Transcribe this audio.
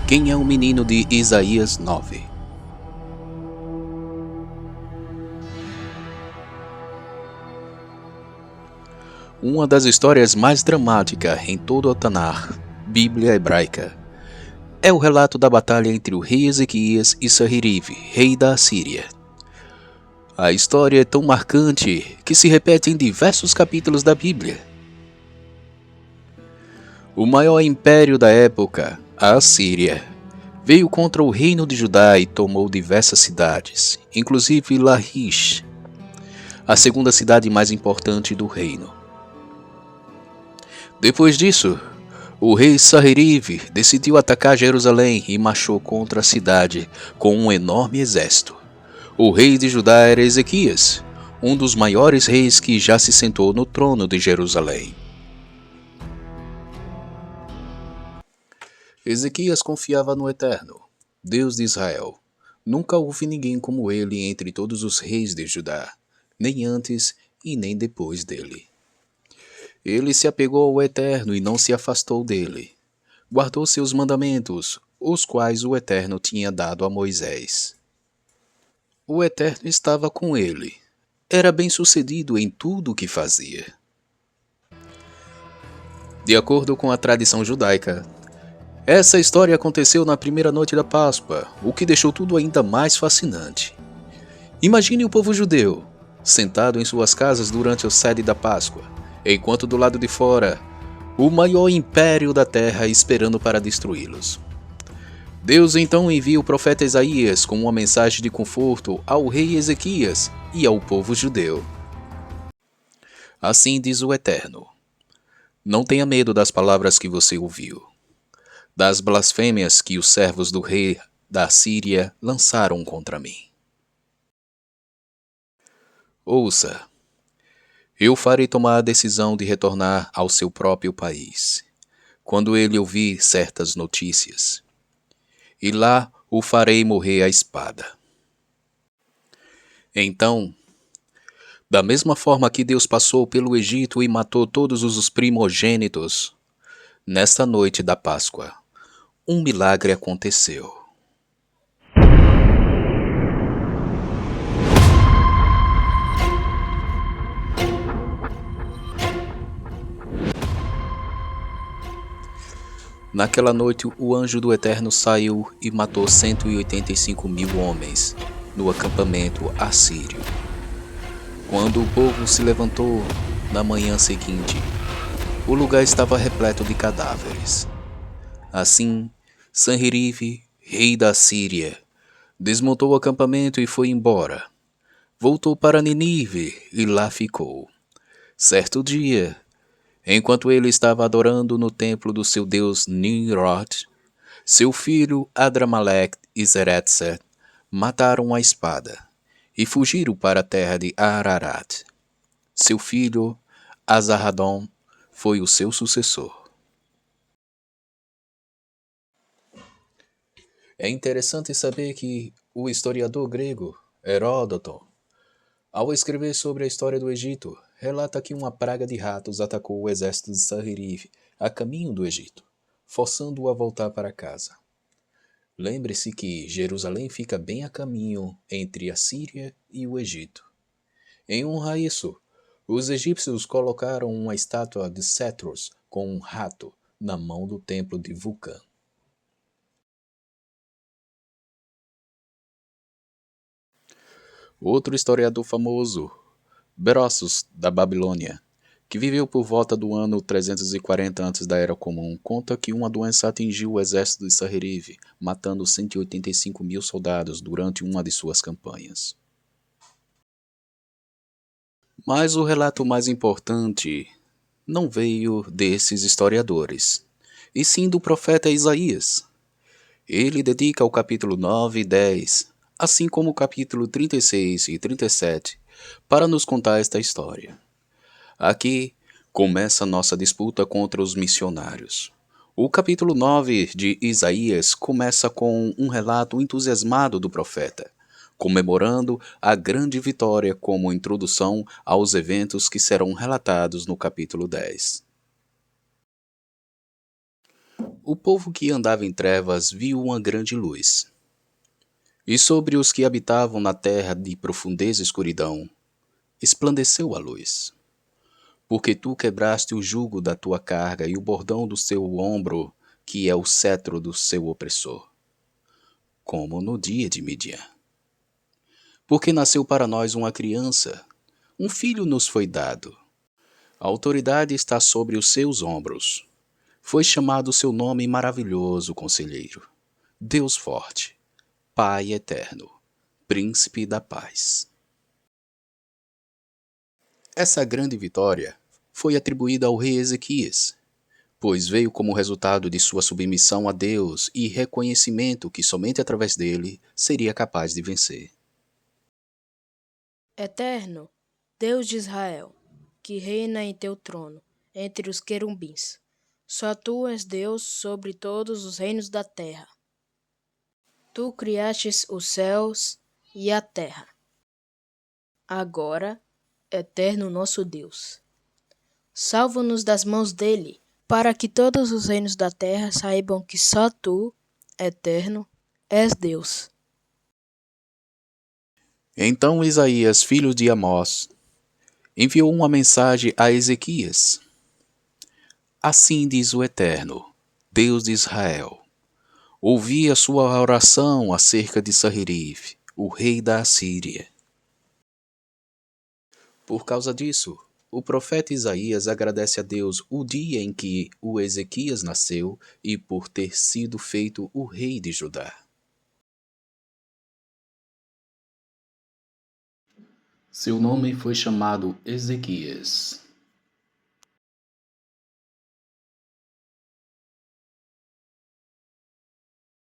Quem é o menino de Isaías 9? Uma das histórias mais dramáticas em todo o Tanar, Bíblia hebraica, é o relato da batalha entre o rei Ezequias e Sanherive, rei da Assíria. A história é tão marcante que se repete em diversos capítulos da Bíblia. O maior império da época, a Assíria, veio contra o reino de Judá e tomou diversas cidades, inclusive Lachish, a segunda cidade mais importante do reino. Depois disso, o rei Sanherive decidiu atacar Jerusalém e marchou contra a cidade com um enorme exército. O rei de Judá era Ezequias, um dos maiores reis que já se sentou no trono de Jerusalém. Ezequias confiava no Eterno, Deus de Israel. Nunca houve ninguém como ele entre todos os reis de Judá, nem antes e nem depois dele. Ele se apegou ao Eterno e não se afastou dele. Guardou seus mandamentos, os quais o Eterno tinha dado a Moisés. O Eterno estava com ele. Era bem-sucedido em tudo o que fazia. De acordo com a tradição judaica, essa história aconteceu na primeira noite da Páscoa, o que deixou tudo ainda mais fascinante. Imagine o povo judeu, sentado em suas casas durante o sede da Páscoa, enquanto do lado de fora, o maior império da terra esperando para destruí-los. Deus então envia o profeta Isaías com uma mensagem de conforto ao rei Ezequias e ao povo judeu. Assim diz o Eterno: não tenha medo das palavras que você ouviu, das blasfêmias que os servos do rei da Síria lançaram contra mim. Ouça, eu farei tomar a decisão de retornar ao seu próprio país, quando ele ouvir certas notícias, e lá o farei morrer à espada. Então, da mesma forma que Deus passou pelo Egito e matou todos os primogênitos, nesta noite da Páscoa, um milagre aconteceu. Naquela noite, o anjo do Eterno saiu e matou 185.000 homens no acampamento assírio. Quando o povo se levantou na manhã seguinte, o lugar estava repleto de cadáveres. Assim, Sanherive, rei da Síria, desmontou o acampamento e foi embora. Voltou para Nínive e lá ficou. Certo dia, enquanto ele estava adorando no templo do seu deus Nimrod, seu filho Adramaleque e Zeretzet mataram a espada e fugiram para a terra de Ararat. Seu filho Asarhadon foi o seu sucessor. É interessante saber que o historiador grego Heródoto, ao escrever sobre a história do Egito, relata que uma praga de ratos atacou o exército de Sanherive a caminho do Egito, forçando-o a voltar para casa. Lembre-se que Jerusalém fica bem a caminho entre a Síria e o Egito. Em honra a isso, os egípcios colocaram uma estátua de Cetros com um rato na mão do templo de Vulcã. Outro historiador famoso, Berossos, da Babilônia, que viveu por volta do ano 340 antes da Era Comum, conta que uma doença atingiu o exército de Sanherive, matando 185.000 soldados durante uma de suas campanhas. Mas o relato mais importante não veio desses historiadores, e sim do profeta Isaías. Ele dedica o capítulo 9 e 10, assim como o capítulo 36 e 37, para nos contar esta história. Aqui começa nossa disputa contra os missionários. O capítulo 9 de Isaías começa com um relato entusiasmado do profeta, comemorando a grande vitória como introdução aos eventos que serão relatados no capítulo 10. O povo que andava em trevas viu uma grande luz. E sobre os que habitavam na terra de profundeza e escuridão, esplandeceu a luz. Porque tu quebraste o jugo da tua carga e o bordão do seu ombro, que é o cetro do seu opressor, como no dia de Midian. Porque nasceu para nós uma criança, um filho nos foi dado. A autoridade está sobre os seus ombros. Foi chamado o seu nome maravilhoso Conselheiro, Deus forte, Pai eterno, Príncipe da paz. Essa grande vitória foi atribuída ao rei Ezequias, pois veio como resultado de sua submissão a Deus e reconhecimento que somente através dele seria capaz de vencer. Eterno, Deus de Israel, que reina em teu trono, entre os querubins. Só tu és Deus sobre todos os reinos da terra. Tu criastes os céus e a terra. Agora, eterno nosso Deus, salva-nos das mãos dele, para que todos os reinos da terra saibam que só tu, eterno, és Deus. Então Isaías, filho de Amós, enviou uma mensagem a Ezequias. Assim diz o Eterno, Deus de Israel: ouvi a sua oração acerca de Sanherib, o rei da Assíria. Por causa disso, o profeta Isaías agradece a Deus o dia em que o Ezequias nasceu e por ter sido feito o rei de Judá. Seu nome foi chamado Ezequias.